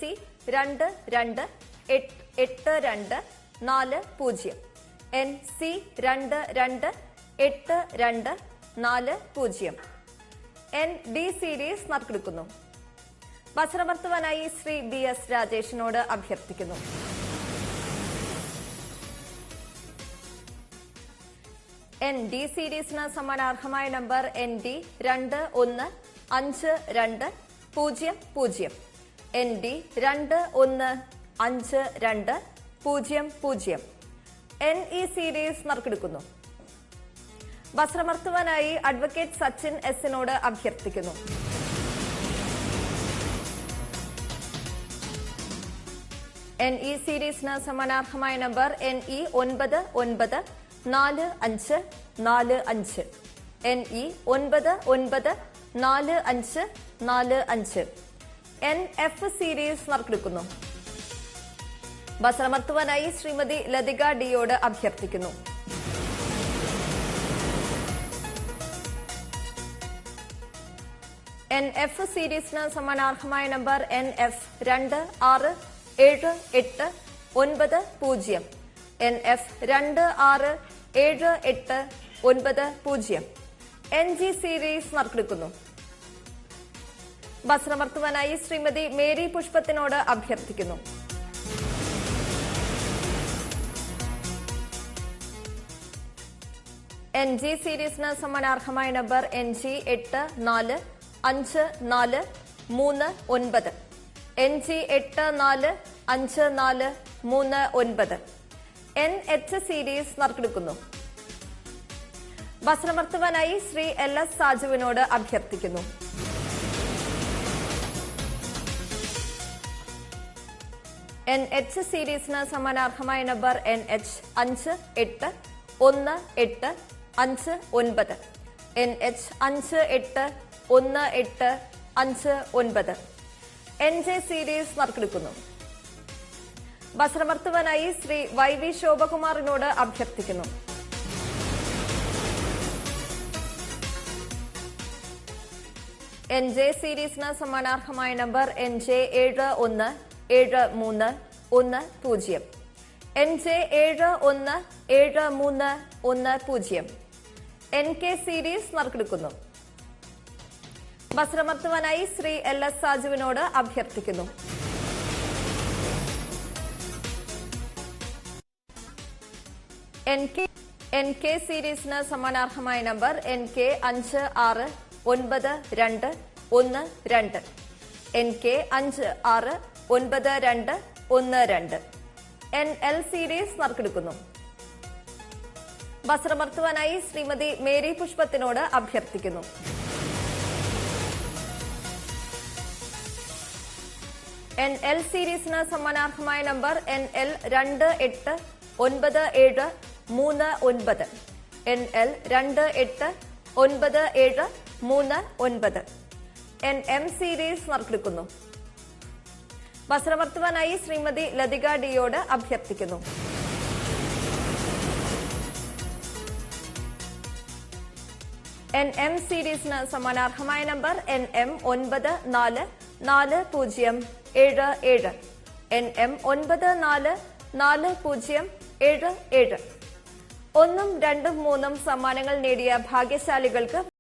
C 228240 NC 228240 ND series നറുക്കെടുക്കുന്നു. വചനമർത്തുവാനായി Shri BS രാജേഷിനോട് അഭ്യർത്ഥിക്കുന്നു. ND സീരീസിന് സമ്മാനാർഹമായ number ND 215200 ND 215200 NE series നറുക്കെടുക്കുന്നു. വസ്ത്രമർത്തുവാനായി അഡ്വക്കേറ്റ് സച്ചിൻ എസിനോട് അഭ്യർത്ഥിക്കുന്നു. NE സീരീസിന് സമ്മാനാർഹമായ number NE 994545 NE 994545 NF series നറുക്കെടുക്കുന്നു. വസ്ത്രമർത്തുവാനായി ശ്രീമതി ലതിക ഡിയോട് അഭ്യർത്ഥിക്കുന്നു. NF സീരീസിന് സമ്മാനാർഹമായ number NF 267890 NF 267890 NG series നറുക്കെടുക്കുന്നു. വസ്ത്രമർത്തുവാനായി ശ്രീമതി മേരി പുഷ്പത്തിനോട് അഭ്യർത്ഥിക്കുന്നു. NG സീരീസിന് സമ്മാനാർഹമായ number NG 845439 NG 845439 NH series നറുക്കെടുക്കുന്നു. വസ്ത്രമർത്തുവാനായി ശ്രീ LS സാജുവിനോട് അഭ്യർത്ഥിക്കുന്നു. NH സീരീസിന് സമ്മാനാർഹമായ number NH 581859 NH 581859 NJ series നറുക്കെടുക്കുന്നു. വസ്ത്രമർത്തുവാനായി ശ്രീ YV ശോഭകുമാറിനോട് അഭ്യർത്ഥിക്കുന്നു. NJ സീരീസിന് സമ്മാനാർഹമായ number NJ 717310 NJ 717310 NK series നറുക്കെടുക്കുന്നു. വസ്ത്രമർത്തുവാനായി ശ്രീ LS സാജുവിനോട് അഭ്യർത്ഥിക്കുന്നു. NK സീരീസിന് സമ്മാനാർഹമായ number NK 569212 NK 569212 NL series നറുക്കെടുക്കുന്നു. വസ്ത്രമർത്തുവാനായി ശ്രീമതി മേരി പുഷ്പത്തിനോട് അഭ്യർത്ഥിക്കുന്നു. NL സീരീസിന് സമ്മാനാർഹമായ number NL 289739 NL 289739 NM series നറുക്കെടുക്കുന്നു. വസ്ത്രമർത്തുവാനായി ശ്രീമതി ലതിക ഡിയോട് അഭ്യർത്ഥിക്കുന്നു. NM സീരീസിന് സമ്മാനാർഹമായ നമ്പർ NM 944077 NM 944077 1ഉം 2ഉം 3ഉം സമ്മാനങ്ങൾ നേടിയ ഭാഗ്യശാലികൾക്ക്